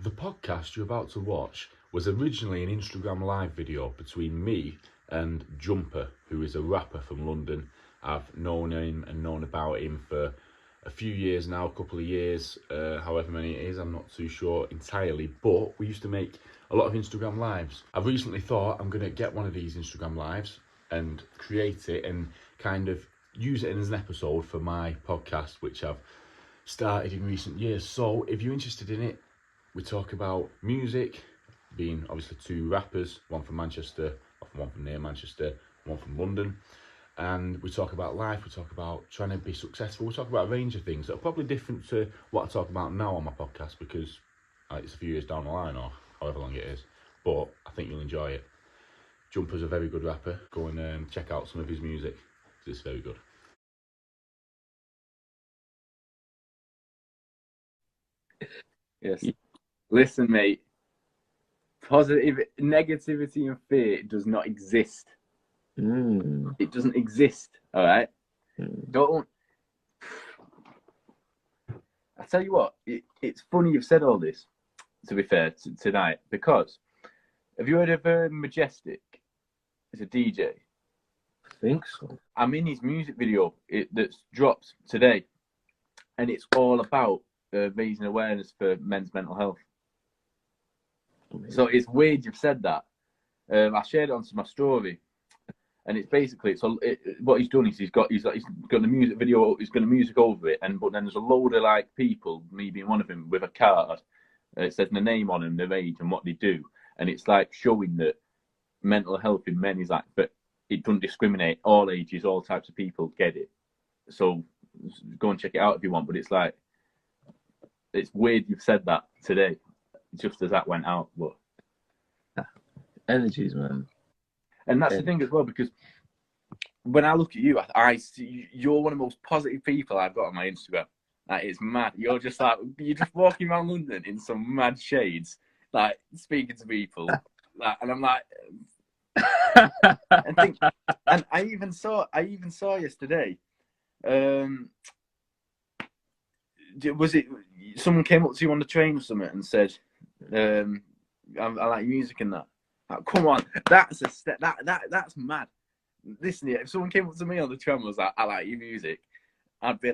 The podcast you're about to watch was originally an Instagram live video between me and Jumper, who is a rapper from London. I've known him and known about him for a few years now, a couple of years, however many it is, I'm not too sure entirely, but we used to make a lot of Instagram lives. I've recently thought I'm going to get one of these Instagram lives and create it and kind of use it as an episode for my podcast, which I've started in recent years. So if you're interested in it, we talk about music, being obviously two rappers, one from Manchester, one from near Manchester, one from London. And we talk about life, we talk about trying to be successful, we talk about a range of things that are probably different to what I talk about now on my podcast, because it's a few years down the line or however long it is. But I think you'll enjoy it. Jumper's a very good rapper. Go and check out some of his music, because it's very good. Yes. Listen, mate. Positive negativity and fear does not exist. It doesn't exist. All right. Don't. I tell you what. It's funny you've said all this. To be fair, tonight, because have you heard of Majestic? It's a DJ. I think so. I'm in his music video that's dropped today, and it's all about raising awareness for men's mental health. So it's weird you've said that. I shared it onto my story, and it's basically what he's done is he's got the music video, he's got the music over it, but then there's a load of like people, me being one of them, with a card. It says the name on them, their age, and what they do, and it's like showing that mental health in men is like, but it doesn't discriminate. All ages, all types of people get it. So go and check it out if you want. But it's like, it's weird you've said that today, just as that went out. But energies, man. And that's the thing as well, because when I look at you, I see you're one of the most positive people I've got on my Instagram. Like, it's mad. You're just walking around London in some mad shades, like speaking to people, like, and I'm like, and I even saw yesterday. Was it someone came up to you on the train or something and said, I like music and that? Like, come on, that's a step. That's mad. Listen, if someone came up to me on the tram and was like, I like your music, I'd be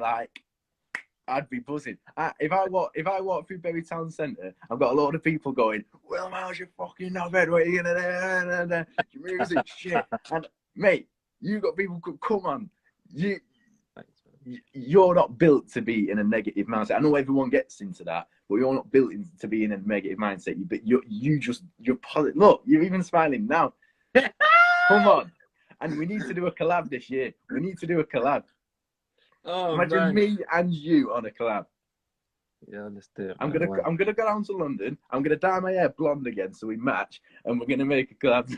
buzzing. If I walk through Berry Town Centre, I've got a lot of people going, "Well, how's your fucking knobhead? What are you gonna do? Your music shit." And mate, you got people. Come on, you're not built to be in a negative mindset. I know everyone gets into that, but you're not built to be in a negative mindset. You're positive. Look, you're even smiling now. Come on, and we need to do a collab this year. We need to do a collab. Oh, imagine man. me and you on a collab. Yeah, let's do it. I'm gonna go down to London. I'm gonna dye my hair blonde again so we match, and we're gonna make a collab.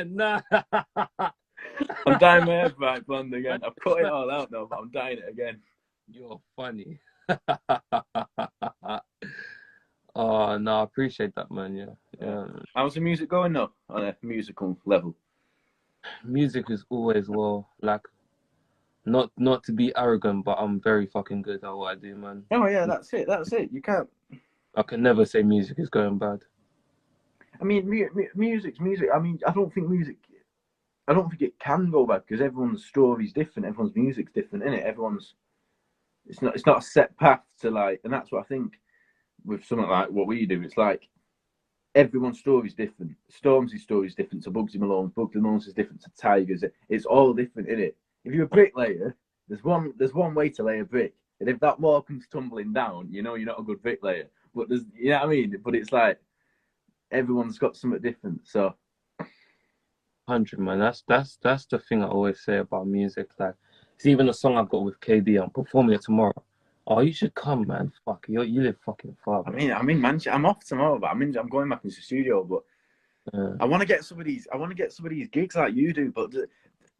Nah. I'm dyeing my hair bright blonde again. I've cut it all out now, but I'm dyeing it again. You're funny. Oh no, I appreciate that, man. Yeah. How's the music going now on a musical level? Music is always like. Not to be arrogant, but I'm very fucking good at what I do, man. Oh yeah, that's it. You can't. I can never say music is going bad. I mean, music's music. I mean, I don't think it can go bad, because everyone's story's different. Everyone's music's different, isn't it? It's not a set path to like, and that's what I think with something like what we do. It's like everyone's story's different. Stormzy's story's different to Bugsy Malone's is different to Tiger's. It's all different, isn't it? If you're a bricklayer, there's one way to lay a brick, and if that wall comes tumbling down, you know you're not a good bricklayer. But you know what I mean? But it's like everyone's got something different. So, 100, man. That's the thing I always say about music. Like, it's even a song I've got with KD. I'm performing it tomorrow. Oh, you should come, man. Fuck, you live fucking far. I mean, I'm in Manchester. I'm off tomorrow, but I'm going back into the studio. But I want to get some of these gigs like you do, but.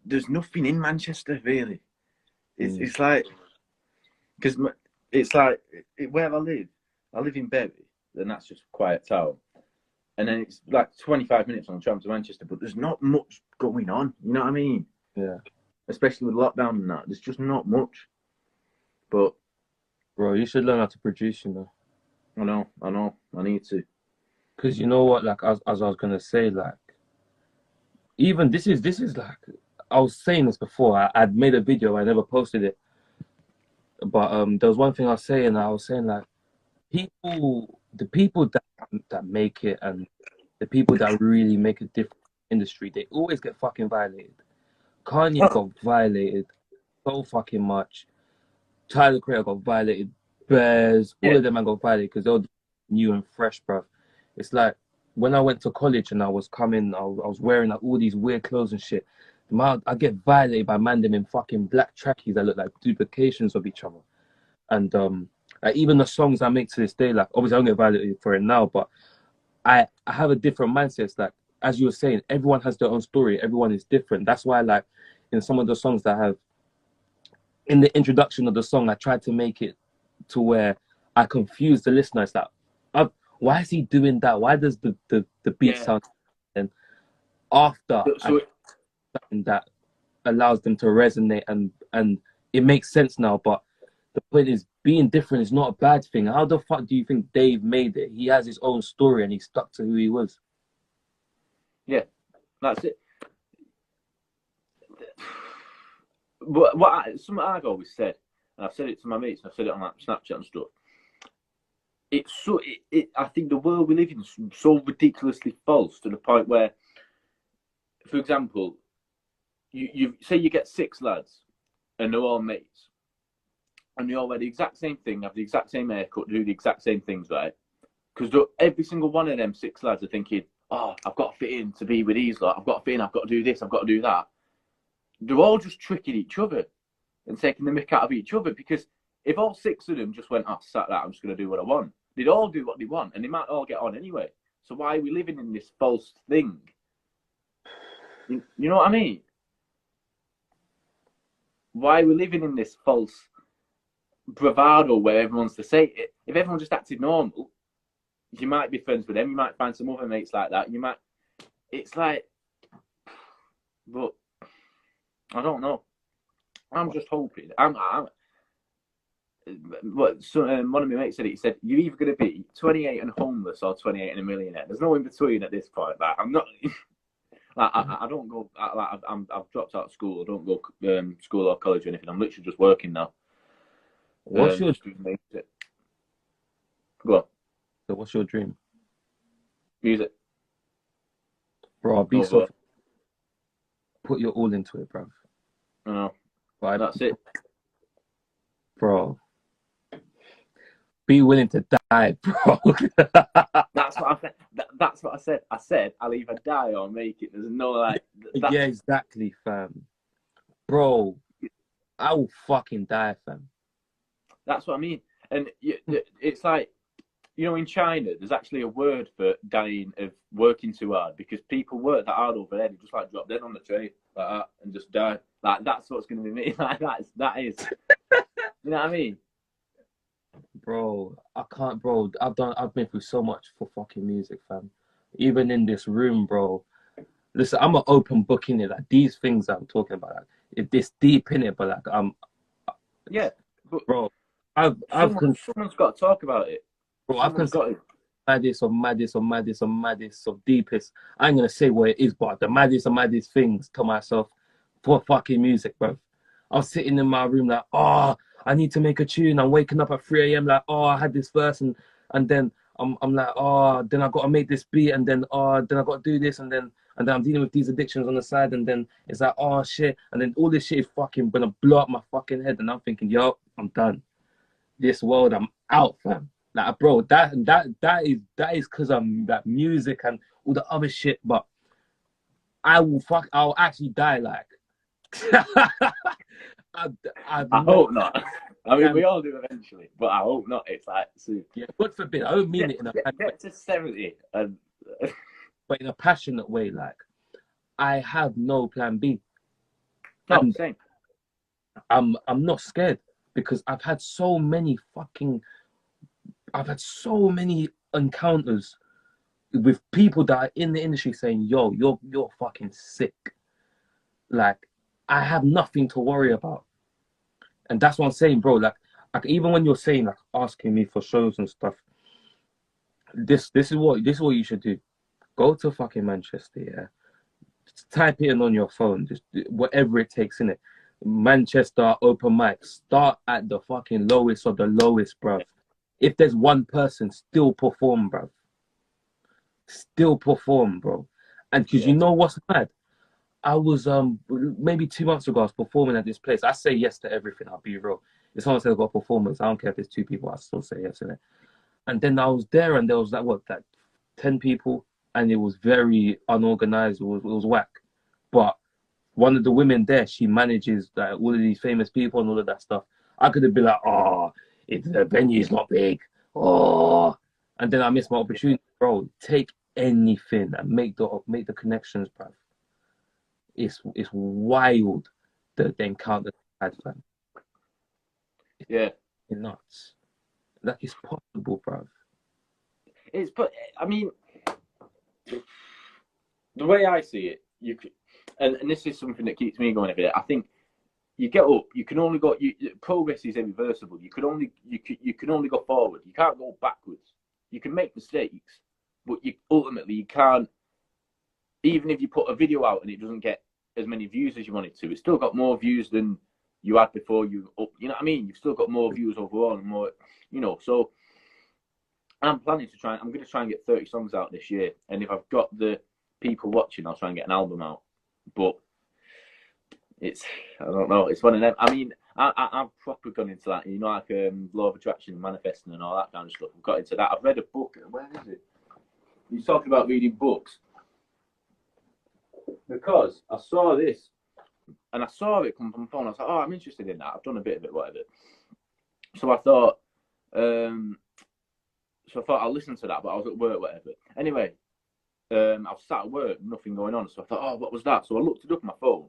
There's nothing in Manchester really. It's like, because it's like where I live in Bury, and that's just a quiet town, and then it's like 25 minutes on the tram to Manchester, but there's not much going on. You know what I mean? Yeah. Especially with lockdown and that, there's just not much. But bro, you should learn how to produce, you know. I know. I need to. Because you know what, like as I was gonna say, like even this is like I was saying this before. I'd made a video, I never posted it, but there was one thing I was saying. I was saying like the people that make it and the people that really make a difference in the industry, they always get fucking violated. Kanye got violated so fucking much. Tyler Creator got violated. Bears, all Yeah. of them I got violated because they were new and fresh, bruv. It's like when I went to college and I was wearing like all these weird clothes and shit. I get violated by man them in fucking black trackies that look like duplications of each other. And like even the songs I make to this day, like obviously I don't get violated for it now, but I have a different mindset. It's like as you were saying, everyone has their own story. Everyone is different. That's why like in some of the songs that I have in the introduction of the song, I tried to make it to where I confuse the listener. It's like, why is he doing that? Why does the beat Yeah. sound? And after So something that allows them to resonate and it makes sense now. But the point is, being different is not a bad thing. How the fuck do you think Dave made it? He has his own story and he stuck to who he was. yeah, that's it. But something I've always said, and I've said it to my mates, and I've said it on like Snapchat and stuff. It's so. I think the world we live in is so ridiculously false to the point where, for example, you say you get 6 lads, and they're all mates, and they all wear the exact same thing, have the exact same haircut, do the exact same things, right? Because every single one of them 6 lads are thinking, "Oh, I've got to fit in to be with these lot. I've got to fit in. I've got to do this. I've got to do that." They're all just tricking each other and taking the mick out of each other, because if all 6 of them just went, "Oh, sat that, I'm just going to do what I want," they'd all do what they want, and they might all get on anyway. So why are we living in this false thing? You know what I mean? Why are we living in this false bravado where everyone's the same? If everyone just acted normal, you might be friends with them. You might find some other mates like that. You might. It's like, but I don't know. I'm just hoping. What one of my mates said. He said, "You're either going to be 28 and homeless or 28 and a millionaire. There's no in between at this point." Like, I'm not. Like, I don't go. Like, I've dropped out of school. I don't go school or college or anything. I'm literally just working now. What's your music? Go on. so what's your dream? Music. Bro, be Oh, so put your all into it, bro. I know. Right? That's it. Bro. Be willing to die, bro. That's what I said. That's what I said. I said I'll either die or make it. There's no like. Yeah, exactly, fam. Bro, I will fucking die, fam. That's what I mean. And it's like, in China, there's actually a word for dying of working too hard, because people work that hard over there. They just like drop dead on the train like that and just die. Like, that's what's going to be me. Like, that is. You know what I mean? Bro, I can't, bro. I've been through so much for fucking music, fam. Even in this room, bro. Listen, I'm an open book in it. Like these things I'm talking about, like if this deep in it, but like Yeah, but bro, someone's got to talk about it. Bro, I've considered maddest of deepest. I ain't gonna say what it is, but the maddest of maddest things to myself for fucking music, bro. I was sitting in my room like, oh, I need to make a tune. I'm waking up at 3 a.m. like, oh, I had this verse and then I'm like, oh, then I gotta make this beat and then I gotta do this and then I'm dealing with these addictions on the side and then it's like, oh shit, and then all this shit is fucking gonna blow up my fucking head and I'm thinking, yo, I'm done. This world, I'm out, fam. Like, bro, that is because I'm that music and all the other shit. But I'll actually die. Like, I hope not. I mean, we all do eventually, but I hope not. It's like soon. Yeah, God forbid. I don't mean it in a get to 70 and but in a passionate way. Like, I have no plan B. No, same. I'm not scared because I've had so many encounters with people that are in the industry saying, yo, you're fucking sick. Like, I have nothing to worry about. And that's what I'm saying, bro. Like even when you're saying, like, asking me for shows and stuff, This is what you should do. Go to fucking Manchester, yeah. Just type it in on your phone, just whatever it takes in it. Manchester open mic. Start at the fucking lowest of the lowest, bruv. If there's one person, still perform, bruv. Still perform, bro. And because you know what's mad? I was maybe 2 months ago, I was performing at this place. I say yes to everything, I'll be real. If someone says I've got a performance, I don't care if there's 2 people, I still say yes to it. And then I was there and there was like 10 people, and it was very unorganized, it was whack. But one of the women there, she manages like all of these famous people and all of that stuff. I could have been like, oh, the venue's not big. Oh, and then I missed my opportunity, bro. Take anything and make the connections, bro. It's wild the encounter I had, fam. Yeah. It's nuts. Like it's possible, bro. But I mean, the way I see it, you could, and this is something that keeps me going a bit. I think you get up, you can only go. Progress is irreversible. You can only go forward. You can't go backwards. You can make mistakes, but ultimately you can't. Even if you put a video out and it doesn't get as many views as you want it to, it's still got more views than you had before you up. You know what I mean? You've still got more views overall and more. You know, so I'm planning to try. I'm going to try and get 30 songs out this year, and if I've got the people watching, I'll try and get an album out. But I don't know. It's one of them. I mean, I've proper gone into that. You know, like law of attraction, and manifesting, and all that kind of stuff. I've got into that. I've read a book. Where is it? He's talking about reading books because I saw this, and I saw it come from the phone. I was like, oh, I'm interested in that. I've done a bit of it, whatever. So I thought, I'll listen to that. But I was at work, whatever. Anyway. I was sat at work, nothing going on. So I thought, oh, what was that? So I looked it up on my phone.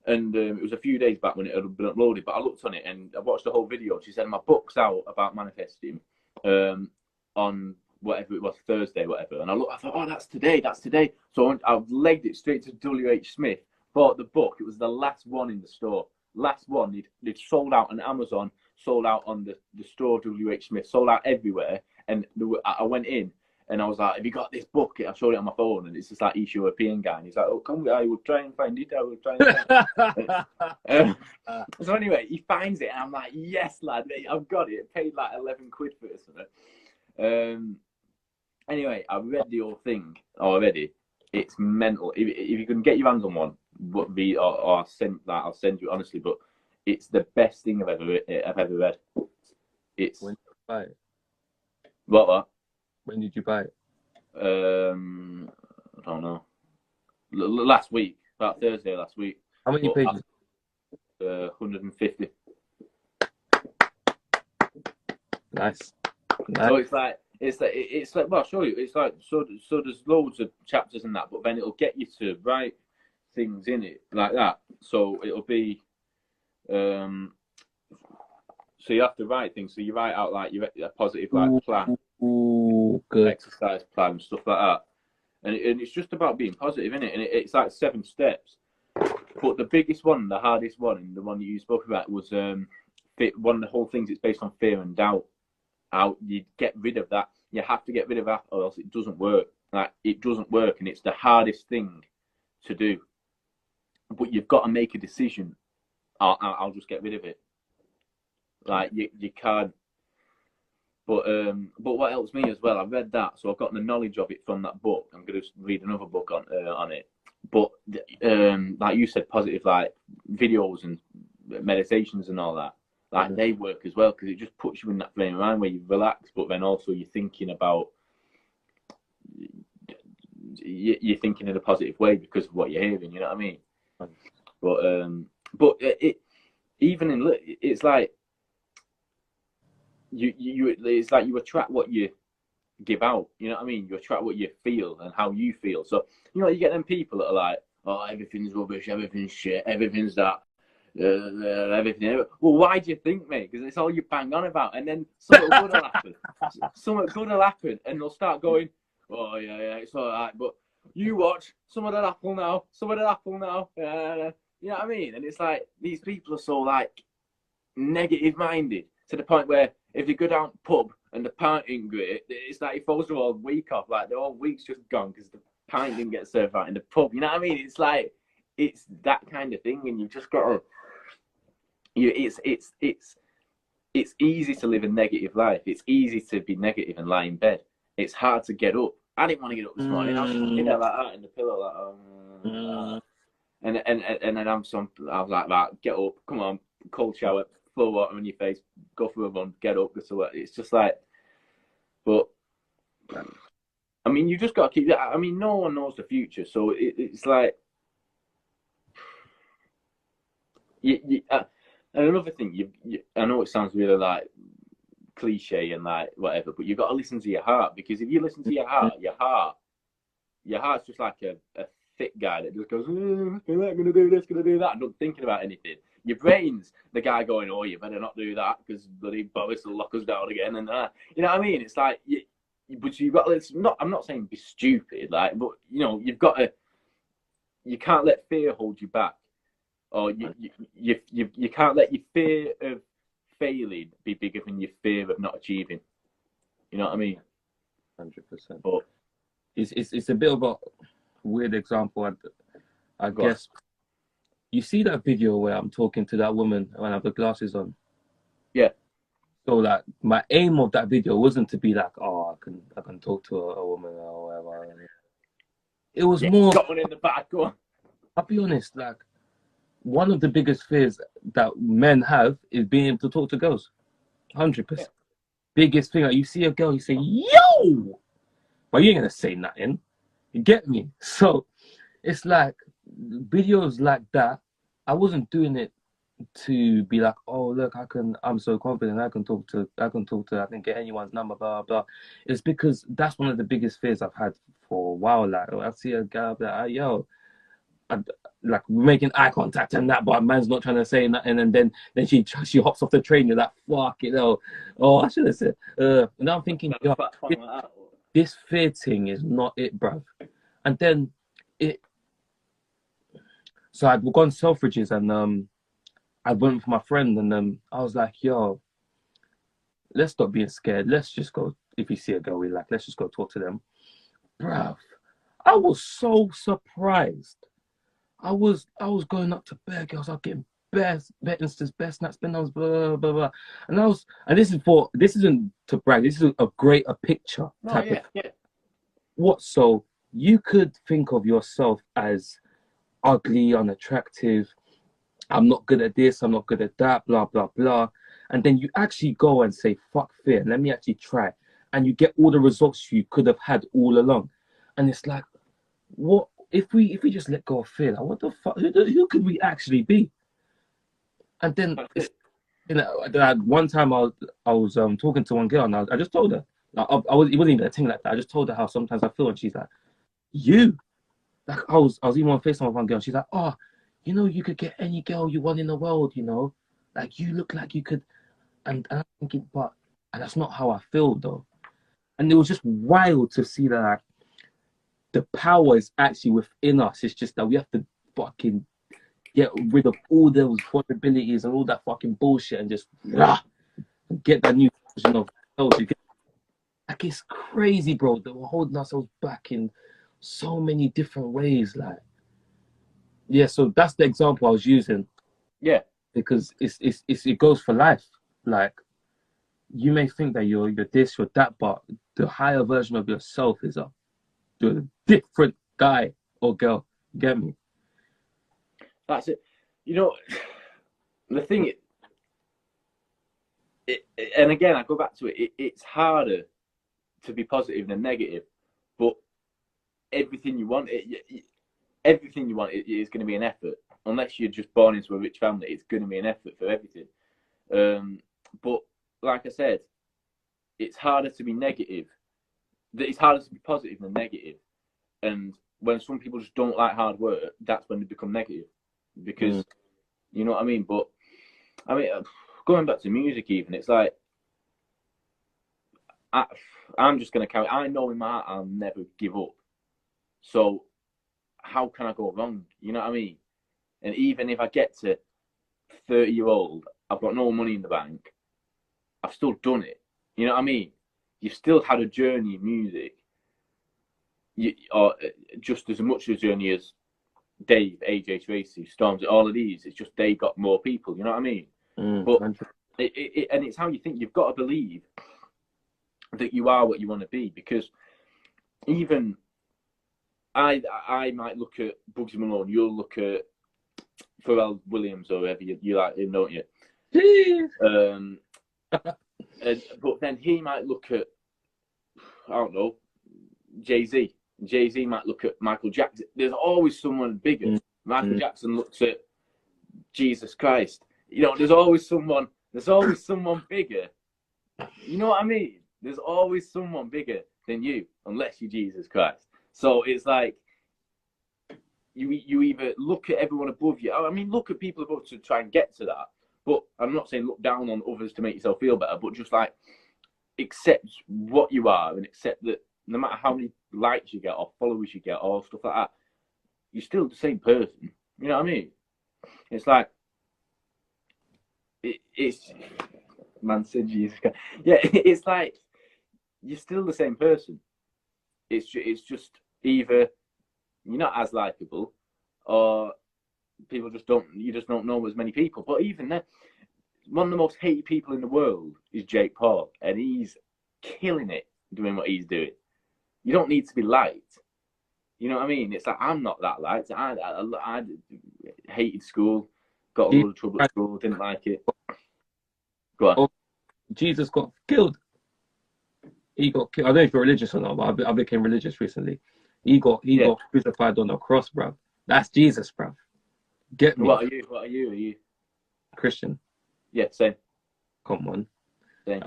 And it was a few days back when it had been uploaded. But I looked on it and I watched the whole video. She said, my book's out about manifesting on whatever it was, Thursday, whatever. And I thought, oh, that's today. So I legged it straight to W.H. Smith, bought the book. It was the last one in the store. Last one. They'd sold out on Amazon, sold out on the store, W.H. Smith, sold out everywhere. And I went in. And I was like, have you got this book? I showed it on my phone, and it's just like East European guy. And he's like, oh, come, I will try and find it. I will try and find it. So anyway, he finds it, and I'm like, yes, lad, I've got it. I paid like 11 quid for it. Anyway, I read the whole thing already. It's mental. If you can get your hands on one, I'll send you honestly. But it's the best thing I've ever read. It's when did you buy it? What? When did you buy it? I don't know. Last week, about Thursday last week. How many pages? 150. Nice. So it's like well, I'll show you. It's like so there's loads of chapters in that, but then it'll get you to write things in it like that. So it'll be so you have to write things. So you write out like a positive like plan. Ooh, good. Exercise plan and stuff like that. And it's just about being positive, isn't it? And it's like 7 steps. But the biggest one, the hardest one, and the one that you spoke about was one of the whole things. It's based on fear and doubt. How you get rid of that. You have to get rid of that, or else it doesn't work. Like it doesn't work, and it's the hardest thing to do. But you've got to make a decision. I'll just get rid of it. Like you can't. But what helps me as well, I read that, so I've got the knowledge of it from that book. I'm going to read another book on it. But like you said, positive like videos and meditations and all that, like they work as well because it just puts you in that frame of mind where you relax, but then also you're thinking about you're thinking in a positive way because of what you're hearing. You know what I mean? But even in it's like. It's like you attract what you give out. You know what I mean? You attract what you feel and how you feel. So you know, you get them people that are like, "Oh, everything's rubbish, everything's shit, everything's that, everything." Well, why do you think, mate? Because it's all you bang on about, and then something good will happen. Something good will happen, and they'll start going, "Oh yeah, it's all right." But you watch some of that apple now, some of that apple now. You know what I mean? And it's like these people are so like negative minded to the point where if they go down to the pub and the pint ain't great, it's like he throws the whole week off. Like the whole week's just gone because the pint didn't get served out in the pub. You know what I mean? It's like it's that kind of thing, and you've just got to. It's easy to live a negative life. It's easy to be negative and lie in bed. It's hard to get up. I didn't want to get up this morning. I was sitting there like that in the pillow, like, and then I was like, right, get up, come on, cold shower, throw water on your face, go for a run, get up, go to work. It's just like, but I mean, you just got to keep that. I mean, no one knows the future, so it's like, and another thing, I know it sounds really like cliche and like whatever, but you've got to listen to your heart, because if you listen to your heart's just like a thick guy that just goes, I'm gonna do this, gonna do that, and not thinking about anything. Your brain's the guy going, oh, you better not do that because bloody Boris will lock us down again, and you know what I mean? It's like, but you've got to. I'm not saying be stupid, like, but you know, you've got to. You can't let fear hold you back, or you can't let your fear of failing be bigger than your fear of not achieving. You know what I mean? 100%. But it's a bit of a weird example, I guess. You see that video where I'm talking to that woman when I have the glasses on? Yeah. So like my aim of that video wasn't to be like, oh, I can talk to a woman or whatever. It was more. Got one in the back. Go on. I'll be honest, like one of the biggest fears that men have is being able to talk to girls. 100%. Yeah. Biggest thing, like you see a girl, you say, yo! But you ain't gonna say nothing. You get me? So it's like videos like that, I wasn't doing it to be like, oh look, I'm so confident, I can get anyone's number, blah blah. It's because that's one of the biggest fears I've had for a while. Like I see a girl like, yo, like making eye contact and that, but a man's not trying to say nothing, and then she hops off the train. You're like, fuck it, I should have said. And I'm thinking, yo, this fear thing is not it, bruv. And then so I'd gone Selfridges, and I went with my friend, and I was like, yo, let's stop being scared. Let's just go. If you see a girl we like, let's just go talk to them, bruv. I was so surprised. I was going up to bare girls. I was getting best instance, best snaps, blah blah blah, and this isn't to brag. This is a picture. Yeah. What? So you could think of yourself as ugly, unattractive. I'm not good at this. I'm not good at that. Blah blah blah. And then you actually go and say, "Fuck fear. Let me actually try." And you get all the results you could have had all along. And it's like, what? If we just let go of fear, like, what the fuck? Who could we actually be? And then, you know, one time I was talking to one girl, and I just told her, like, it wasn't even a thing like that. I just told her how sometimes I feel, and she's like, "You?" Like I was even on FaceTime with one girl. And she's like, "Oh, you know, you could get any girl you want in the world. You know, like you look like you could." And I'm thinking, but that's not how I feel though. And it was just wild to see that. Like, the power is actually within us. It's just that we have to fucking get rid of all those vulnerabilities and all that fucking bullshit and just and get that new version of ourselves. Like, it's crazy, bro, that we're holding ourselves back in so many different ways. Like, yeah, so that's the example I was using. Yeah, because it goes for life. Like, you may think that you're this, you're that, but the higher version of yourself is a different guy or girl. Get me? That's it. You know, the thing, and again, I go back to it. It's harder to be positive than negative, but everything you want, everything you want, it is going to be an effort. Unless you're just born into a rich family, it's going to be an effort for everything. But like I said, it's harder to be negative. It's harder to be positive than negative. And when some people just don't like hard work, that's when they become negative. Because, you know what I mean? But, I mean, going back to music even, it's like, I'm just going to carry. I know in my heart I'll never give up. So, how can I go wrong? You know what I mean? And even if I get to 30-year-old, I've got no money in the bank, I've still done it. You know what I mean? you've still had a journey in music, or just as much a journey as Dave, AJ Tracy, Stormzy, all of these. It's just they got more people. You know what I mean? But and it's how you think. You've got to believe that you are what you want to be, because even I might look at Bugsy Malone, you'll look at Pharrell Williams or whatever you like him, don't you? But then he might look at, I don't know, Jay-Z. Jay-Z might look at Michael Jackson. There's always someone bigger. Michael Jackson looks at Jesus Christ. You know, there's always someone bigger. You know what I mean? There's always someone bigger than you, unless you're Jesus Christ. So it's like, you either look at everyone above you. I mean, look at people above to try and get to that. But I'm not saying look down on others to make yourself feel better, but just like accept what you are, and accept that no matter how many likes you get or followers you get or stuff like that, you're still the same person. You know what I mean? It's like, it's man said Jesus Christ. Yeah, it's like you're still the same person. It's just either you're not as likable, or you just don't know as many people. But even then, one of the most hated people in the world is Jake Paul, and he's killing it doing what he's doing. You don't need to be liked. You know what I mean? It's like, I'm not that liked. I hated school, got a lot of trouble at school, didn't like it. Go on. Oh, Jesus got killed. He got killed. I don't know if you're religious or not, but I became religious recently. He got crucified on the cross, bruv. That's Jesus, bruv. Get me. What are you? Are you Christian? Yeah, same. Come on. Same.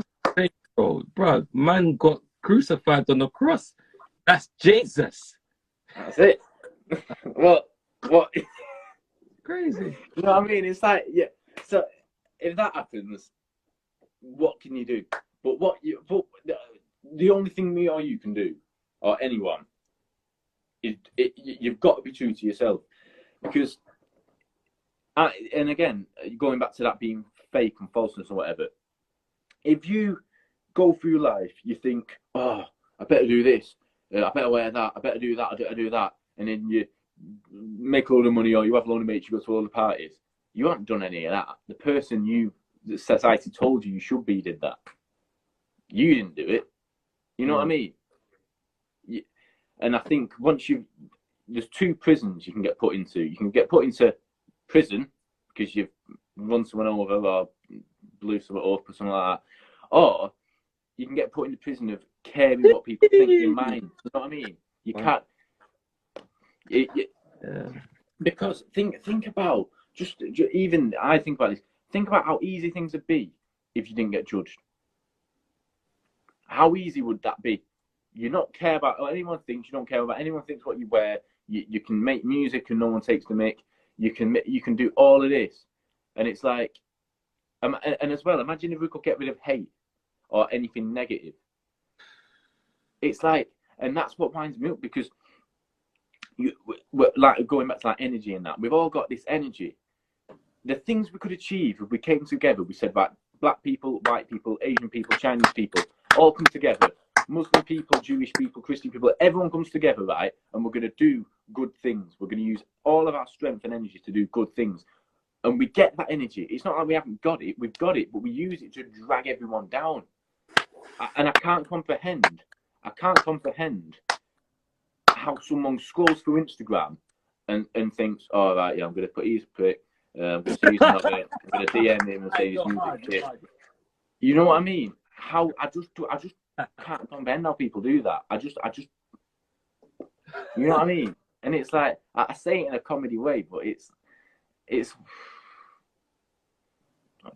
Bro, man got crucified on the cross. That's Jesus. That's it. What? Crazy. You know what I mean? It's like, yeah. So if that happens, what can you do? But the only thing me or you can do, or anyone, is you've got to be true to yourself. Because, and again, going back to that being fake and falseness or whatever, if you go through life, you think, oh, I better do this, I better wear that, I better do that, I better do that, and then you make a load of money, or you have a load of mates, you go to all the parties. You haven't done any of that. The person the society told you should be did that. You didn't do it. You know what I mean? And I think there's two prisons you can get put into. You can get put into prison because you've run someone over or blew someone up or something like that. Or you can get put into prison of caring what people think in your mind. You know what I mean? You can't. Because think about, just even I think about this. Think about how easy things would be if you didn't get judged. How easy would that be? You don't care about what anyone thinks. You don't care about anyone thinks what you wear. You can make music and no one takes the mic. You can do all of this, and it's like, and as well, imagine if we could get rid of hate or anything negative. It's like, and that's what winds me up, because we're like going back to like energy and that. We've all got this energy. The things we could achieve if we came together, we said, right, black people, white people, Asian people, Chinese people, all come together. Muslim people, Jewish people, Christian people, everyone comes together, right? And we're going to do good things. We're going to use all of our strength and energy to do good things. And we get that energy. It's not like we haven't got it. We've got it, but we use it to drag everyone down. And I can't comprehend how someone scrolls through Instagram and thinks, oh, right, yeah, I'm going to put he's a prick. I'm going to DM him and say he's music shit. You know what I mean? How I just can't comprehend how people do that. I just, you know what I mean? And it's like, I say it in a comedy way, but it's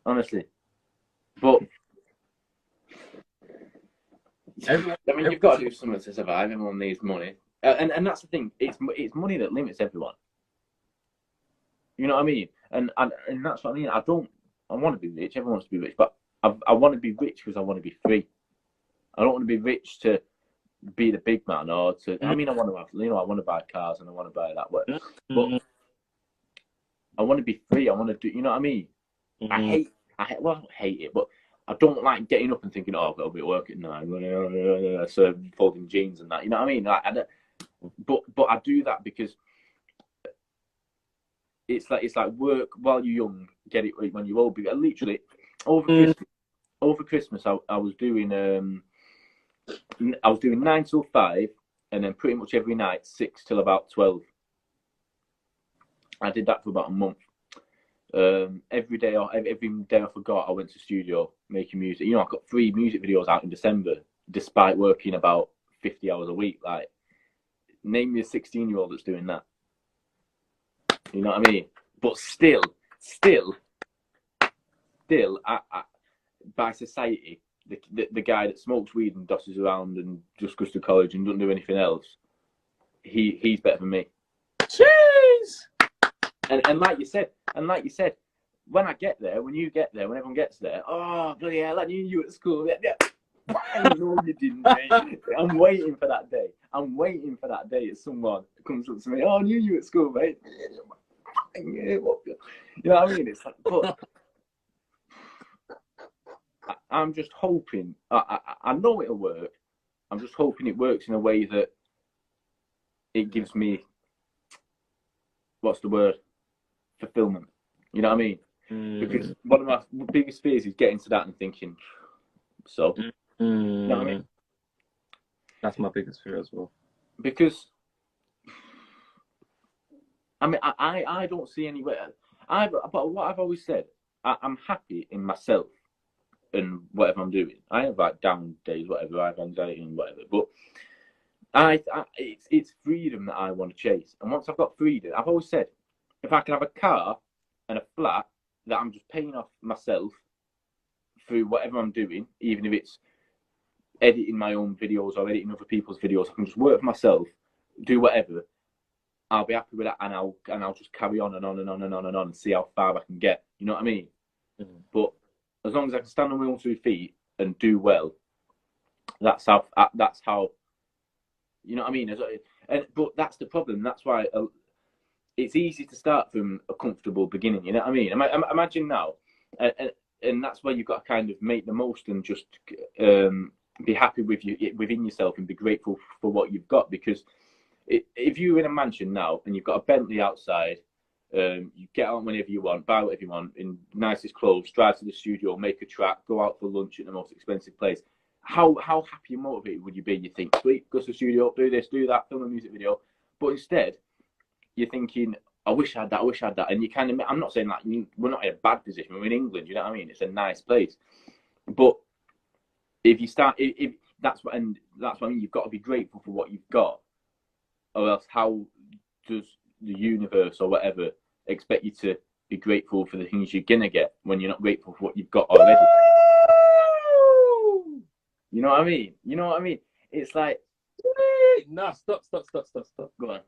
honestly, but I mean, you've got to do something to survive. Everyone needs money, and that's the thing. It's money that limits everyone. You know what I mean? And that's what I mean. I want to be rich. Everyone wants to be rich, but I want to be rich because I want to be free. I don't want to be rich to be the big man or to. I mean, I want to have, I want to buy cars and I want to buy that, but I want to be free. I want to do. You know what I mean? I don't hate it, but I don't like getting up and thinking, oh, I've got to be at work at 9, so folding jeans and that. You know what I mean? Like, but I do that because it's like work while you're young, get it when you're old. Because literally over Christmas, I was doing 9 till 5, and then pretty much every night 6 till about 12. I did that for about a month. Every day I forgot, I went to studio making music. You know, I've got 3 music videos out in December, despite working about 50 hours a week. Like, name me a 16-year-old that's doing that. You know what I mean? But still, I by society, the guy that smokes weed and dosses around and just goes to college and doesn't do anything else, he's better than me. Jeez. And like you said, when I get there, when you get there, when everyone gets there, oh bloody hell, I knew you at school. Yeah. No, you didn't, mate. I'm waiting for that day. That someone comes up to me, oh, I knew you at school, mate. You know what I mean? It's like, but I'm just hoping. I know it'll work. I'm just hoping it works in a way that it gives me, what's the word? Fulfillment. You know what I mean? Because one of my biggest fears is getting to that and thinking, so. You know what I mean? That's my biggest fear as well. Because I mean, I don't see anywhere. But what I've always said, I'm happy in myself and whatever I'm doing. I have like down days, whatever. I have anxiety and whatever. But it's freedom that I want to chase. And once I've got freedom, I've always said, if I can have a car and a flat that I'm just paying off myself through whatever I'm doing, even if it's editing my own videos or editing other people's videos, I can just work for myself, do whatever. I'll be happy with that, and I'll just carry on and on and on and on and on and see how far I can get. You know what I mean? But as long as I can stand on my own 2 feet and do well, that's how. You know what I mean? But that's the problem. That's why it's easy to start from a comfortable beginning. You know what I mean? Imagine now, and that's where you've got to kind of make the most and just be happy within yourself and be grateful for what you've got. Because if you're in a mansion now and you've got a Bentley outside, you get out whenever you want, buy whatever you want, in nicest clothes, drive to the studio, make a track, go out for lunch at the most expensive place. How happy and motivated would you be? You think, sweet, go to the studio, do this, do that, film a music video. But instead, you're thinking, I wish I had that. And you kind of, I'm not saying that we're not in a bad position. We're in England, you know what I mean? It's a nice place. But if you start, if that's what I mean, you've got to be grateful for what you've got, or else how does the universe or whatever expect you to be grateful for the things you're gonna get when you're not grateful for what you've got already? You know what I mean? It's like, no, stop. Go on.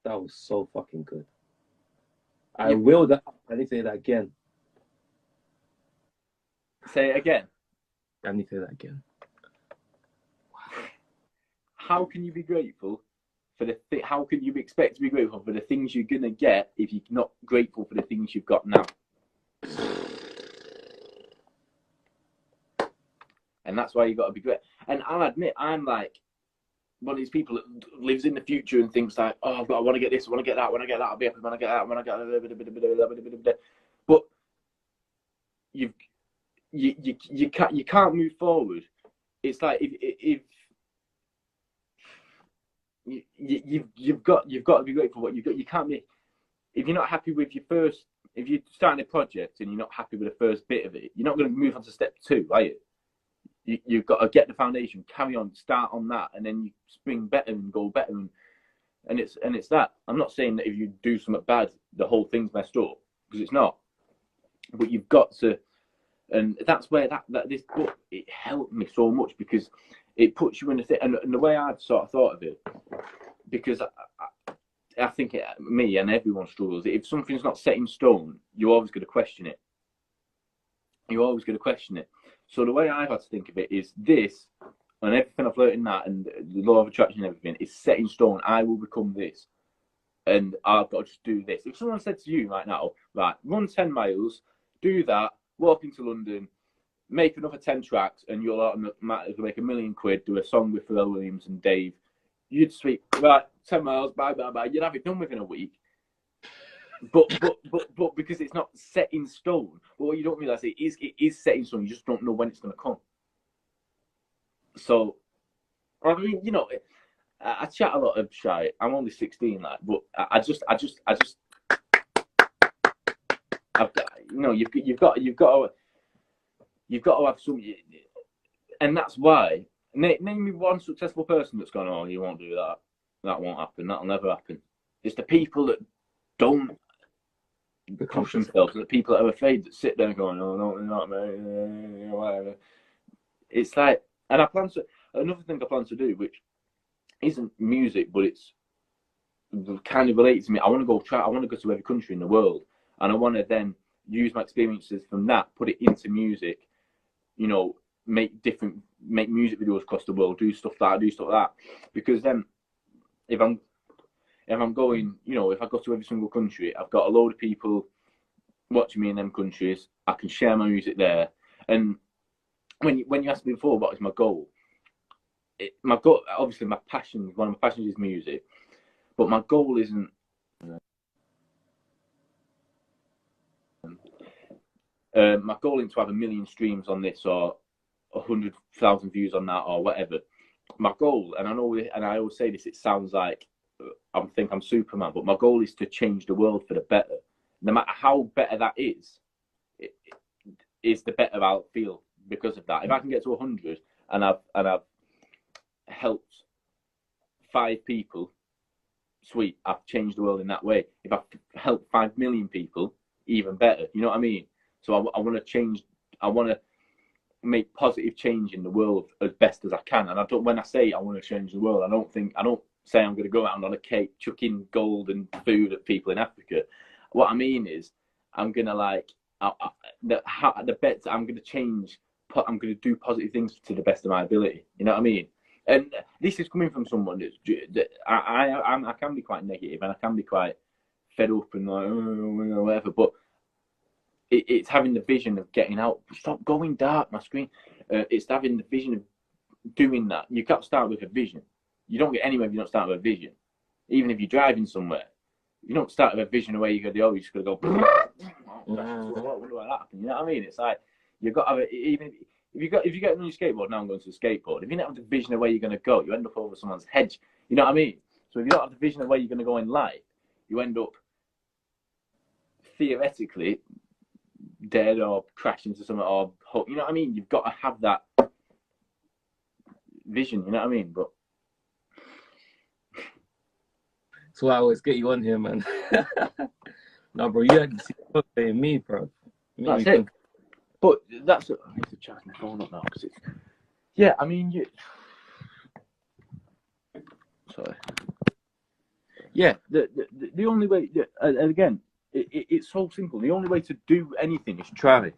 That was so fucking good. I need to say that again. Say it again. I need to say that again. How can you be grateful for how can you expect to be grateful for the things you're gonna get if you're not grateful for the things you've got now? And that's why you got to be great. And I'll admit, I'm like one of these people that lives in the future and thinks like, oh, I want to get this, I want to get that, when I get that, I'll be happy, when I get that, when I get that. But you can't move forward. It's like if you've got to be grateful for what you've got. You can't be, if you're not happy with if you're starting a project and you're not happy with the first bit of it, you're not going to move on to step 2, are you? You've got to get the foundation, carry on, start on that, and then you spring better and go better, and it's that. I'm not saying that if you do something bad, the whole thing's messed up, because it's not. But you've got to, and that's where that this book, it helped me so much, because it puts you in a thing, and the way I've sort of thought of it, because I think me and everyone struggles. If something's not set in stone, you're always going to question it. So the way I've had to think of it is this, and everything I've learned in that, and the law of attraction and everything, is set in stone. I will become this. and I've got to just do this. If someone said to you right now, right, run 10 miles, do that, walk into London, make another 10 tracks, and you'll automatically make £1 million, do a song with Pharrell Williams and Dave, you'd speak, right, 10 miles, bye, bye, bye. You'd have it done within a week. But because it's not set in stone, but what you don't realise, it is set in stone, you just don't know when it's going to come. So, I mean, you know, I chat a lot of shit. I'm only 16, like, but I've got, you know, you've got to have some, and that's why. Name me one successful person that's gone, oh, you won't do that. That won't happen. That'll never happen. It's the people that don't push themselves, the people that are afraid that sit there going, oh, no, not me, whatever. It's like, and another thing I plan to do, which isn't music, but it's kind of related to me. I want to go to every country in the world, and I want to then use my experiences from that, put it into music, you know, make music videos across the world, do stuff like that. Because then, if I'm going, you know, if I go to every single country, I've got a load of people watching me in them countries. I can share my music there. And when you asked me before what is my goal, obviously one of my passions is music, but my goal isn't my goal isn't to have 1 million streams on this or 100,000 views on that or whatever. My goal, and I know, and I always say this, it sounds like I think I'm Superman, but my goal is to change the world for the better. No matter how better that is the better I'll feel because of that. If I can get to 100 and I've helped 5 people, sweet, I've changed the world in that way. If I've helped 5 million people, even better. You know what I mean? So I want to change. I want to make positive change in the world as best as I can. And when I say I want to change the world, I don't say I'm going to go out on a cake chucking gold and food at people in Africa. What I mean is I'm going to I'm going to change. I'm going to do positive things to the best of my ability. You know what I mean? And this is coming from someone that I can be quite negative and I can be quite fed up and like whatever. But it's having the vision of getting out. Stop going dark, my screen. It's having the vision of doing that. You can't start with a vision. You don't get anywhere if you don't start with a vision. Even if you're driving somewhere, you don't start with a vision of where you're going to just going to go. What would that happen? You know what I mean? It's like you've got to have even if you get on your skateboard. Now I'm going to a skateboard. If you don't have the vision of where you're going to go, you end up over someone's hedge. You know what I mean? So if you don't have the vision of where you're going to go in life, you end up theoretically dead or crash into something or you know what I mean? You've got to have that vision. You know what I mean? But so I always get you on here, man. No, bro, you had to see me, bro. That's it. But that's it. I need to charge my phone up now because it's. Yeah, I mean, sorry. Yeah, the only way, and again, it's so simple. The only way to do anything is try.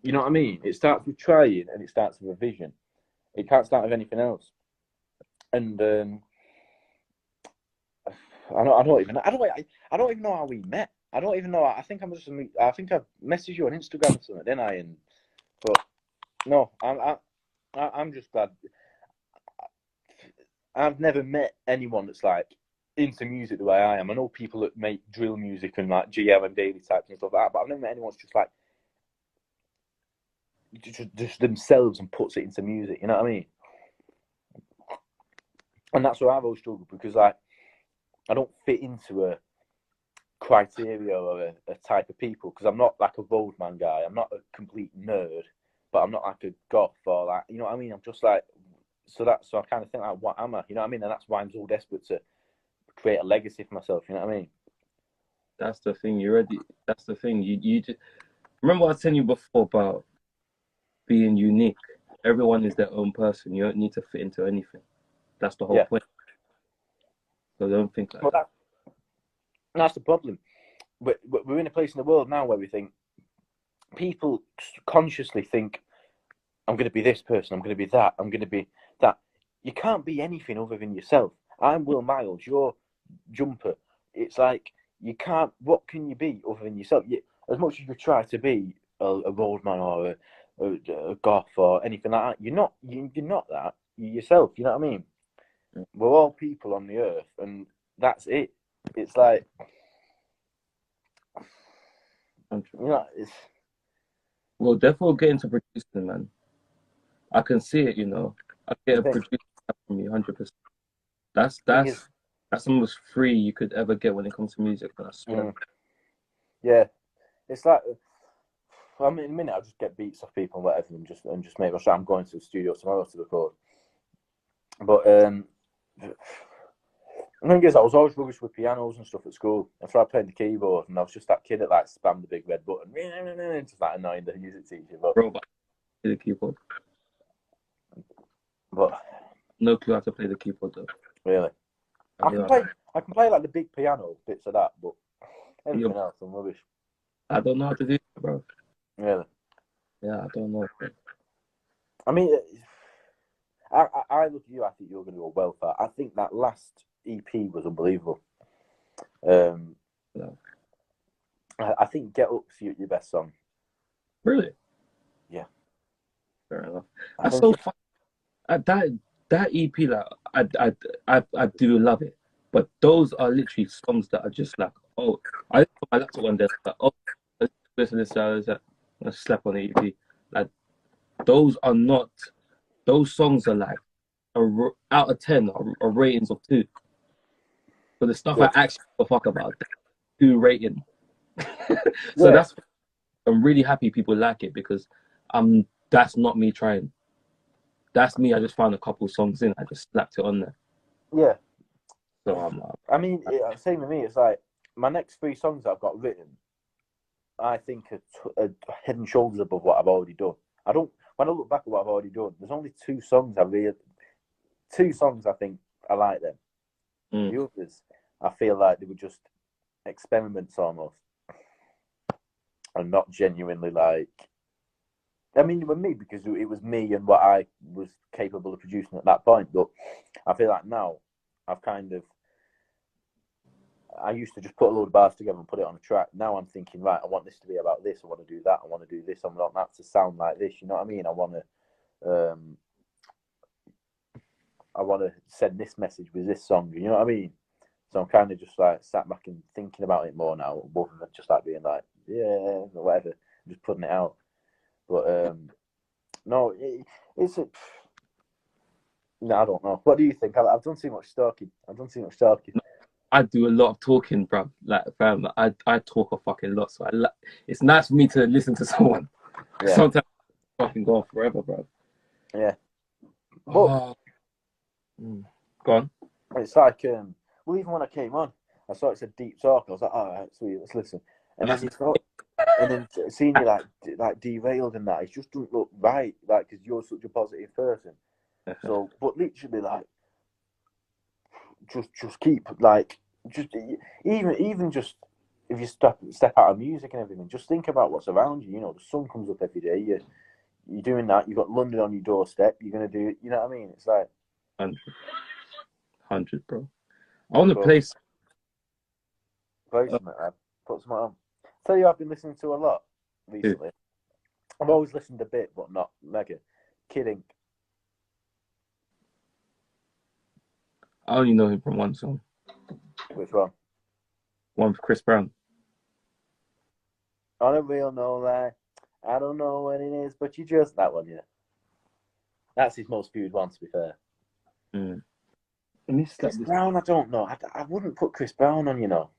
You know what I mean? It starts with trying and it starts with a vision. It can't start with anything else. And I don't even know how we met. I don't even know. I think I messaged you on Instagram or something, didn't I? But no, I'm just glad. I've never met anyone that's like into music the way I am. I know people that make drill music and like GM and daily types and stuff like that, but I've never met anyone that's just like just themselves and puts it into music. You know what I mean? And that's where I've always struggled because like I don't fit into a criteria or a type of people because I'm not like a roadman guy. I'm not a complete nerd, but I'm not like a goth or like, you know what I mean? I'm just like, so I kind of think like, what am I? You know what I mean? And that's why I'm so desperate to create a legacy for myself. You know what I mean? That's the thing. You're ready. That's the thing. You just remember what I was telling you before about being unique. Everyone is their own person. You don't need to fit into anything. That's the whole point. So don't think like that. That's the problem. We're in a place in the world now where we think people consciously think, I'm going to be this person, I'm going to be that, I'm going to be that. You can't be anything other than yourself. I'm Will Miles, you're Jumper, it's like you can't. What can you be other than yourself? As much as you try to be a roadman or a goth or anything like that, you're not. You're not that. You're yourself. You know what I mean? We're all people on the earth, and that's it. It's like, you know, it's. Well, therefore, get into producing, man. I can see it, you know. I get a producer from you, 100%. That's the most free you could ever get when it comes to music. I swear. Yeah, it's like, I mean, in a minute I just get beats off people and whatever, and just make sure I'm going to the studio tomorrow to record. But the thing is, I was always rubbish with pianos and stuff at school. I tried playing the keyboard, and I was just that kid that like spammed the big red button, just like annoying the music teacher. But Play the keyboard. But no clue how to play the keyboard though. Really, I can play like the big piano bits of that, but everything else I'm rubbish. I don't know how to do it, bro. Really? Yeah, I don't know. Bro. I mean, I look at you. I think you're going to go well far. I think that last EP was unbelievable. Yeah. I think Get Up's your best song. Really? Yeah. Fair enough. That's so fun. That EP, like, I do love it, but those are literally songs that are just like, oh, I put my laptop on there, like, oh, listen to this, I slap on the EP. Like, those songs are like out of 10 or ratings of 2. But the stuff I actually give a fuck about, 2 rating. So that's, I'm really happy people like it, because that's not me trying. That's me. I just found a couple songs in. I just slapped it on there. Yeah. So I mean, same with me. It's like my next 3 songs that I've got written, I think are head and shoulders above what I've already done. When I look back at what I've already done, there's only 2 songs I think I like them. The others, I feel like they were just experiments almost, and not genuinely like. I mean, it was me because it was me and what I was capable of producing at that point. But I feel like now I've kind of. I used to just put a load of bars together and put it on a track. Now I'm thinking, right, I want this to be about this. I want to do that. I want to do this. I want that to sound like this. You know what I mean? I want to send this message with this song. You know what I mean? So I'm kind of just like sat back and thinking about it more now, rather than just like being like, yeah, or whatever, just putting it out. But no, no, I don't know. What do you think? I've done too much talking. I do a lot of talking, bro. Like, fam, I talk a fucking lot. So it's nice for me to listen to someone. Yeah. Sometimes I fucking go on forever, bro. Yeah. But go on. It's like well, even when I came on, I saw it's a deep talk. I was like, all right, sweet, let's listen. And then seeing you like derailed in that, it just doesn't look right. Like, because you're such a positive person. So, but literally, like, just keep like, just even just if you step out of music and everything, just think about what's around you. You know, the sun comes up every day. You're doing that. You've got London on your doorstep. You're gonna do it. You know what I mean? It's like 100, bro. I want to play something. Put some on. Tell you, I've been listening to a lot recently. I've always listened a bit, but not mega. Kid Ink. I only know him from one song. Which one? One with Chris Brown. On a real no lie, I don't know what it is, but you just that one, yeah. That's his most viewed one, to be fair. Chris Brown, I don't know. I wouldn't put Chris Brown on, you know.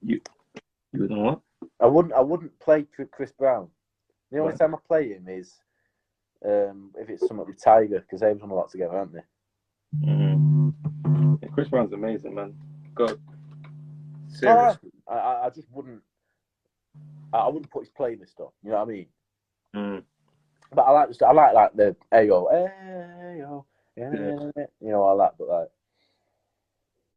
You know what? I wouldn't play Chris Brown. The only time I play him is if it's something with Tiger, because they've done a lot together, haven't they? Yeah, Chris Brown's amazing, man. God. Seriously. I just wouldn't. I wouldn't put his playlist on. You know what I mean? But I like the ayo, yeah. You know, all that. But like,